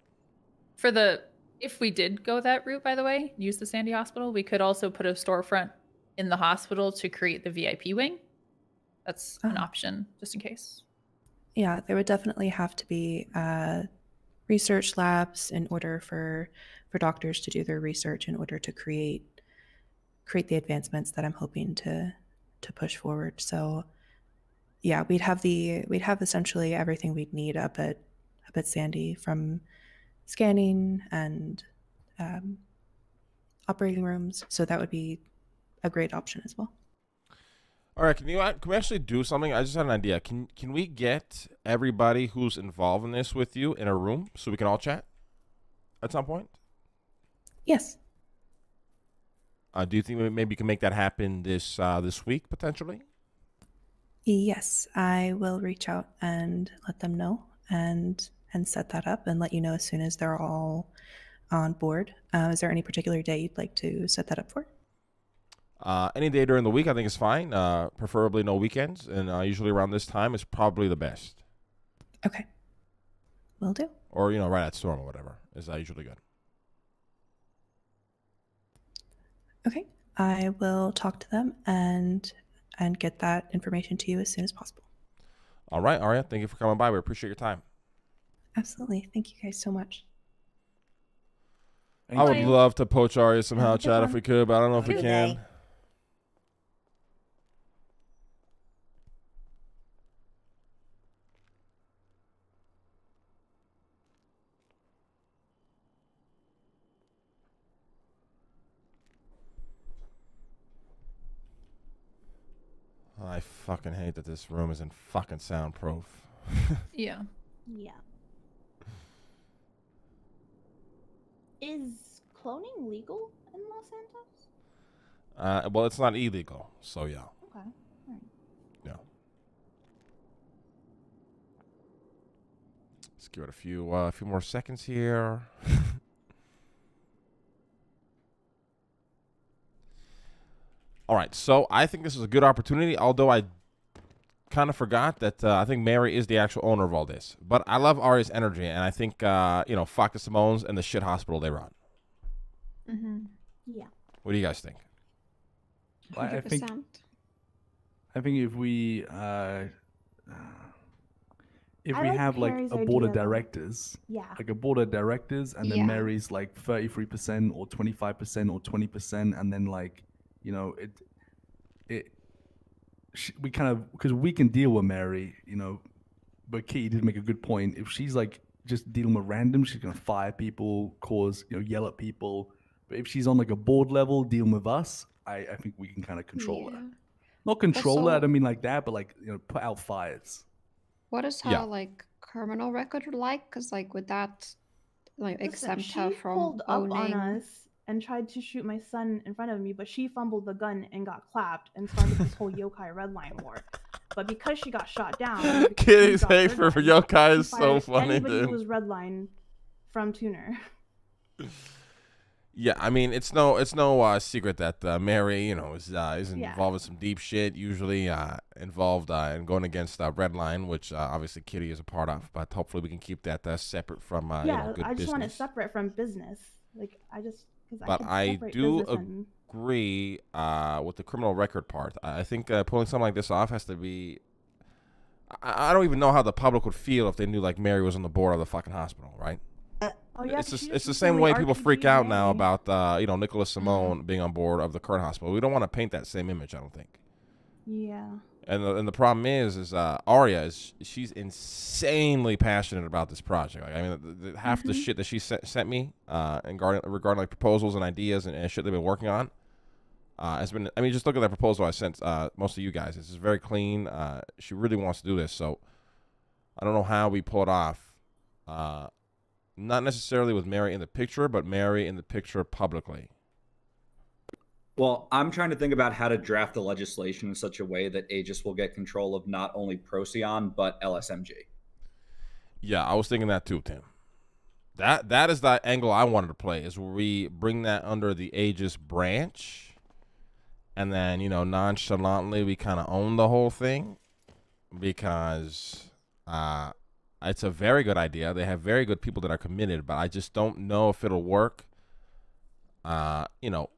if we did go that route, by the way, use the Sandy Hospital, we could also put a storefront in the hospital to create the VIP wing. That's an option, just in case. Yeah, there would definitely have to be research labs in order for doctors to do their research in order to create the advancements that I'm hoping to push forward. So yeah, we'd have essentially everything we'd need up at Sandy, from scanning and operating rooms. So that would be a great option as well. all right, can we actually do something? I just had an idea. Can we get everybody who's involved in this with you in a room so we can all chat at some point? Yes. Do you think maybe you can make that happen this week potentially? Yes, I will reach out and let them know and set that up and let you know as soon as they're all on board. Is there any particular day you'd like to set that up for? Any day during the week I think is fine. Preferably no weekends, and usually around this time is probably the best. Okay. Will do. Or right at storm or whatever is usually good. Okay, I will talk to them and get that information to you as soon as possible. All right, Aria, thank you for coming by. We appreciate your time. Absolutely. Thank you guys so much. I would love to poach Aria somehow, chat, if we could, but I don't know if we can. I fucking hate that this room isn't fucking soundproof. Yeah. Yeah. Is cloning legal in Los Santos? Well, it's not illegal, so yeah. Okay. All right. Yeah. Let's give it a few more seconds here. All right, so I think this is a good opportunity, although I kind of forgot that I think Mary is the actual owner of all this. But I love Aria's energy, and I think, fuck the Simones and the shit hospital they run. Mm-hmm. Yeah. What do you guys think? Well, I think 100%. if we like have like Harry's a board of idea, though. directors, Yeah. like a board of directors, and then Yeah. Mary's like 33% or 25% or 20%, and then like, we kind of, because we can deal with Mary, but Kitty did make a good point. If she's like just dealing with random, she's gonna fire people, yell at people. But if she's on like a board level dealing with us, I think we can kind of control her. Not control her, I Also- don't mean like that, but like, put out fires. What is her Yeah. like criminal record like? Because like would that like Listen, exempt she her from pulled up on owning? us and tried to shoot my son in front of me, but she fumbled the gun and got clapped and started this whole yokai redline war. But because she got shot down, Kitty's dropped hate her for gun, yokai she is so fired funny, anybody dude. who was redline from Tuner. Yeah, I mean, it's no secret that Mary, is involved in some deep shit. Usually involved in going against Redline, which obviously Kitty is a part of. But hopefully we can keep that separate from good I just want it business. separate from business. Like But I do agree with the criminal record part. I think pulling something like this off has to be. I don't even know how the public would feel if they knew like Mary was on the board of the fucking hospital, right? It's the same way people freak out now about Nicholas Simone being on board of the current hospital. We don't want to paint that same image, I don't think. Yeah. And the problem is Aria she's insanely passionate about this project. Like, I mean, half the shit that she sent me regarding like proposals and ideas and shit they've been working on has been. I mean, just look at that proposal I sent most of you guys. This is very clean. She really wants to do this, so I don't know how we pull it off. Not necessarily with Mary in the picture, but Mary in the picture publicly. Well, I'm trying to think about how to draft the legislation in such a way that Aegis will get control of not only Procyon, but LSMG. Yeah, I was thinking that too, Tim. That is the angle I wanted to play, is where we bring that under the Aegis branch, and then, you know, nonchalantly we kind of own the whole thing, because it's a very good idea. They have very good people that are committed, but I just don't know if it'll work, you know,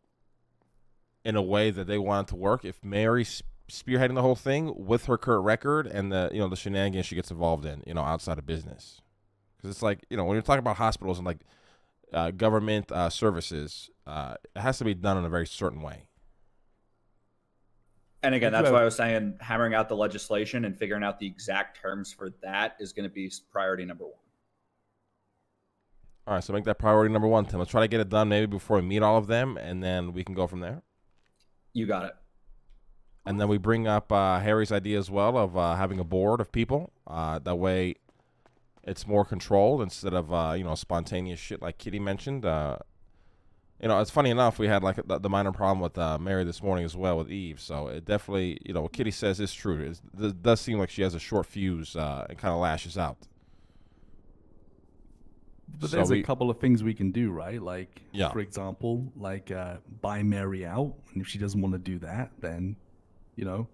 in a way that they want it to work. If Mary's spearheading the whole thing with her current record and the, you know, the shenanigans she gets involved in, you know, outside of business. Because it's like, you know, when you're talking about hospitals and like government services, it has to be done in a very certain way. And again, that's why I was saying hammering out the legislation and figuring out the exact terms for that is going to be priority number 1. All right, so make that priority number 1, Tim. Let's try to get it done maybe before we meet all of them, and then we can go from there. You got it. And then we bring up Harry's idea as well of having a board of people. That way it's more controlled instead of, you know, spontaneous shit like Kitty mentioned. You know, it's funny enough, we had like the minor problem with Mary this morning as well with Eve. So it definitely, you know, what Kitty says is true. It does seem like she has a short fuse and kind of lashes out. But there's a couple of things we can do, right? Like, yeah. For example, like buy Mary out. And if she doesn't want to do that, then, you know,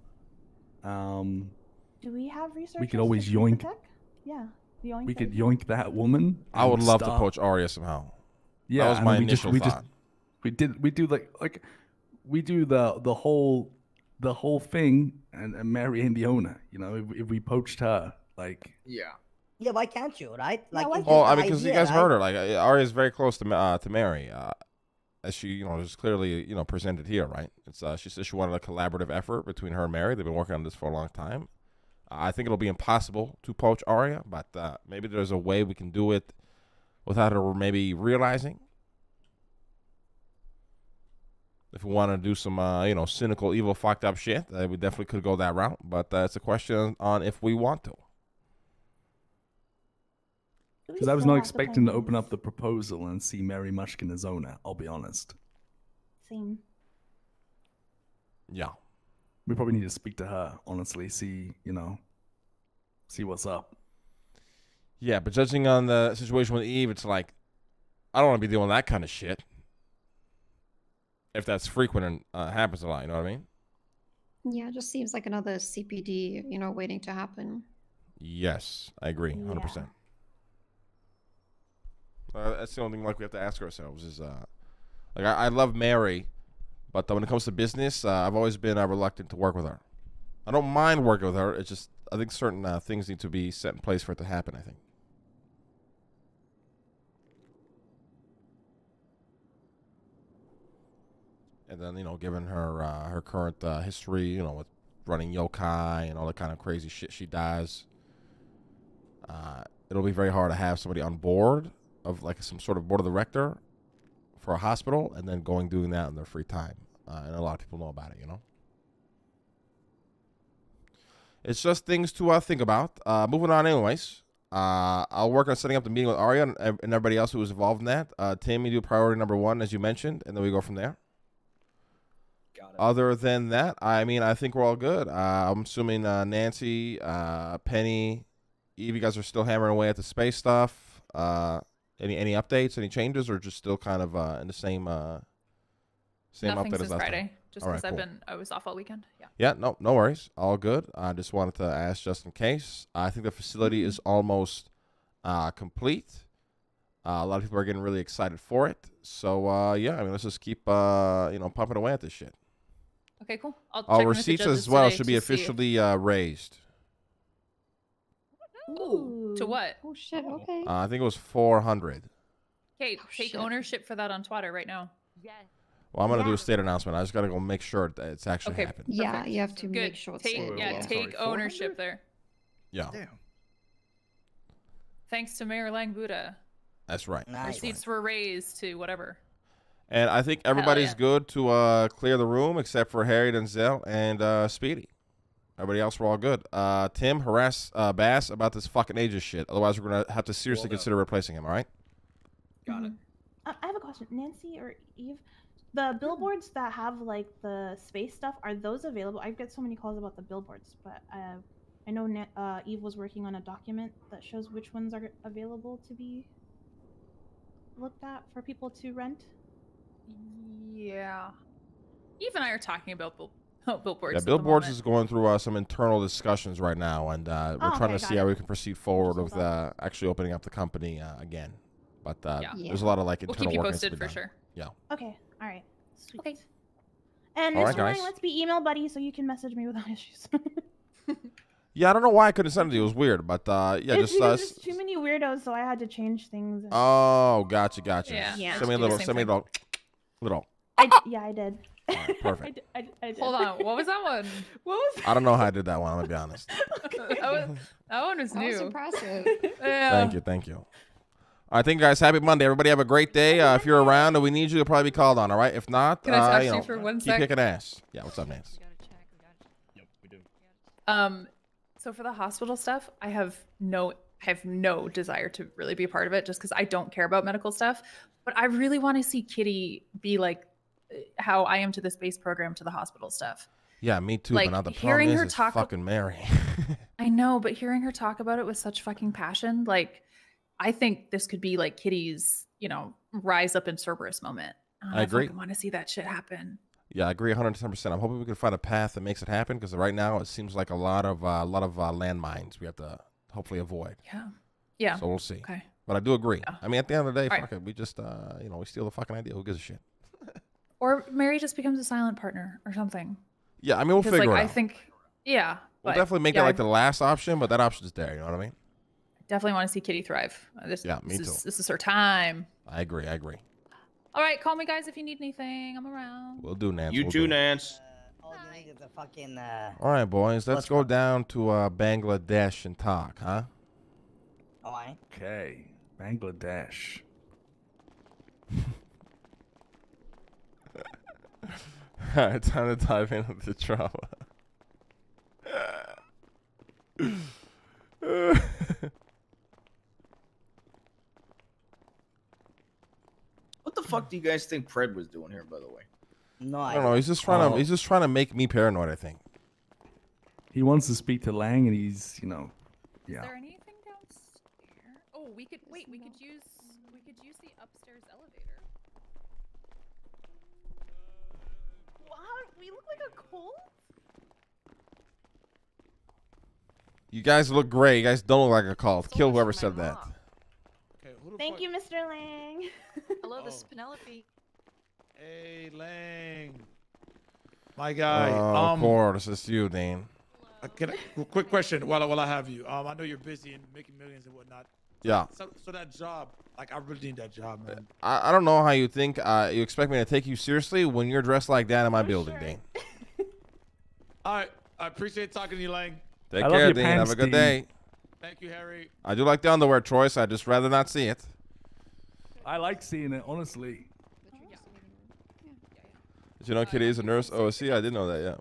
do we have research? We could always yoink. Yeah, yoink. We could yoink that woman. I would love to poach Arya somehow. Yeah, that was my initial thought. We do the whole thing and marrying the owner. You know, if we poached her, like. Yeah, why can't you, right? Like, well, I mean, because you guys heard her. Like, Arya is very close to Mary, as she, you know, is clearly, you know, presented here, right? It's she said she wanted a collaborative effort between her and Mary. They've been working on this for a long time. I think it'll be impossible to poach Arya, but maybe there's a way we can do it without her maybe realizing. If we want to do some, you know, cynical, evil, fucked up shit, we definitely could go that route. But it's a question on if we want to. Because I was not expecting to open up the proposal and see Mary Mushkin as owner, I'll be honest. Same. Yeah. We probably need to speak to her, honestly, see what's up. Yeah, but judging on the situation with Eve, it's like, I don't want to be doing that kind of shit. If that's frequent and happens a lot, you know what I mean? Yeah, it just seems like another CPD, you know, waiting to happen. Yes, I agree, 100%. Yeah. That's the only thing like we have to ask ourselves is, like I love Mary, but when it comes to business, I've always been reluctant to work with her. I don't mind working with her. It's just I think certain things need to be set in place for it to happen. I think. And then, you know, given her her current history, you know, with running yokai and all the kind of crazy shit she does, it'll be very hard to have somebody on board of like some sort of board of director for a hospital and then doing that in their free time. And a lot of people know about it, you know. It's just things to think about. Moving on anyways. I'll work on setting up the meeting with Arya and everybody else who was involved in that. Tim, you do priority number 1, as you mentioned, and then we go from there. Got it. Other than that, I mean, I think we're all good. I'm assuming Nancy, Penny, Eve, you guys are still hammering away at the space stuff. Any updates, any changes, or just still kind of in the same Nothing update since as last Friday. time? Just All right, because cool. I was off all weekend. Yeah. Yeah, no worries. All good. I just wanted to ask just in case. I think the facility is almost complete. A lot of people are getting really excited for it. So yeah, I mean, let's just keep pumping away at this shit. Okay, cool. I'll Our check in with the receipts judges as well today should be to see if- officially raised. Ooh, to what? Oh shit, okay. I think it was 400. Okay, take ownership for that on Twitter right now. Yes. Well, I'm gonna do a state announcement. I just gotta go make sure that it's actually Okay. happened. Yeah, Perfect. you have to Good. make sure it's Take there. take ownership there. Yeah, Damn. Thanks to Mayor Lang Buddha. that's right. Nice. Receipts were raised to whatever. And I think everybody's yeah. good to clear the room except for Harry, Denzel, and Speedy. Everybody else, we're all good. Tim, harass Bass about this fucking Aegis shit. Otherwise, we're going to have to seriously consider replacing him, all right? Got it. I have a question. Nancy or Eve, The billboards that have like the space stuff, are those available? I get so many calls about the billboards, but I know Eve was working on a document that shows which ones are available to be looked at for people to rent. Yeah. Eve and I are talking about billboards. Yeah, at the Billboards moment. is going through some internal discussions right now, and we're trying to see how we can proceed forward with actually opening up the company again. But there's a lot of like internal we'll keep you work needs to posted be for done. sure. Yeah. Okay. All right. Sweet. Okay. And All Mr. right, guys. Lang, let's be email buddy so you can message me without issues. Yeah, I don't know why I couldn't send it to you. It was weird, but yeah, It's just because there's too many weirdos, so I had to change things. And... Oh, gotcha. Yeah. Send me a little. Yeah, I did. All right, perfect. I did. Hold on. What was that one? What was I don't know how I did that one. I'm gonna be honest. that one was That new. was impressive. Yeah. Thank you. All right, thank you guys. Happy Monday. Everybody have a great day. If you're around and we need you, you'll probably be called on. All right. If not, Can I touch you for one keep sec? kicking ass. Yeah. What's up, Nance? Yep, we do. So for the hospital stuff, I have no desire to really be a part of it, just because I don't care about medical stuff. But I really want to see Kitty be like how I am to the space program to the hospital stuff. Yeah, me too. Like, but now the hearing problem her is talk- fucking Mary. I know, but hearing her talk about it with such fucking passion, like I think this could be like Kitty's, rise up in Cerberus moment. I agree. I want to see that shit happen. Yeah, I agree 110%. I'm hoping we can find a path that makes it happen, because right now it seems like a lot of landmines we have to hopefully avoid. Yeah. So we'll see. Okay. But I do agree. Yeah. I mean, at the end of the day, All fuck it. We just we steal the fucking idea. Who gives a shit? Or Mary just becomes a silent partner or something. Yeah, I mean, we'll Because, figure it I out. think, yeah. We'll but, definitely make yeah, it like the last option, but that option's there. You know what I mean? definitely want to see Kitty thrive. Yeah, me too. This is her time. I agree. All right, call me, guys, if you need anything. I'm around. We'll do, Nance. You we'll too, do. Nance. All you need is a fucking. All right, boys. Let's go down to Bangladesh and talk, huh? All right. Okay, Bangladesh. All right, time to dive into the trauma. What the fuck do you guys think Pred was doing here, by the way? No, I don't know. He's just trying to. He's just trying to make me paranoid, I think. He wants to speak to Lang, and he's, Is there anything downstairs? Oh, we could use the upstairs elevator. Wow, we look like a cult? You guys look great. You guys don't look like a cult. Kill whoever said that. Okay, Thank you, Mr. Lang. Hello, this is Penelope. Hey, Lang. My guy. Of course, it's you, Dean. Quick question while I have you. I know you're busy and making millions and whatnot. Yeah. So that job, like I really need that job, man. I don't know how you think you expect me to take you seriously when you're dressed like that in my building, Dean. All right. I appreciate talking to you, Lang. Take care, Dean. Have a good day. Thank you, Harry. I do like the underwear choice. I'd just rather not see it. I like seeing it, honestly. Did you know Kitty is a nurse? Oh, see, I didn't know that, yeah.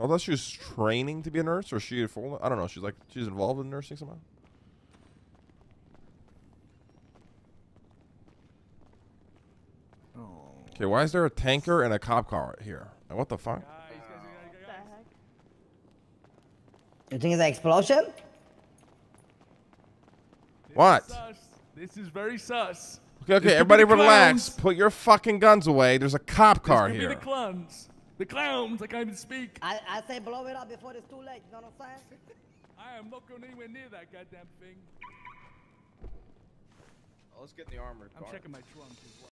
I thought she was training to be a nurse, or she full. I don't know. She's involved in nursing somehow. Okay, why is there a tanker and a cop car here? Like, what the fuck? You think it's an explosion? What? This is very sus. Okay, everybody relax. Put your fucking guns away. There's a cop car This could here. be the clowns. The clowns. I can't even speak. I say blow it up before it's too late. You know what I'm saying? I am not going anywhere near that goddamn thing. Let's get in the armored car. I'm checking my trunk as well.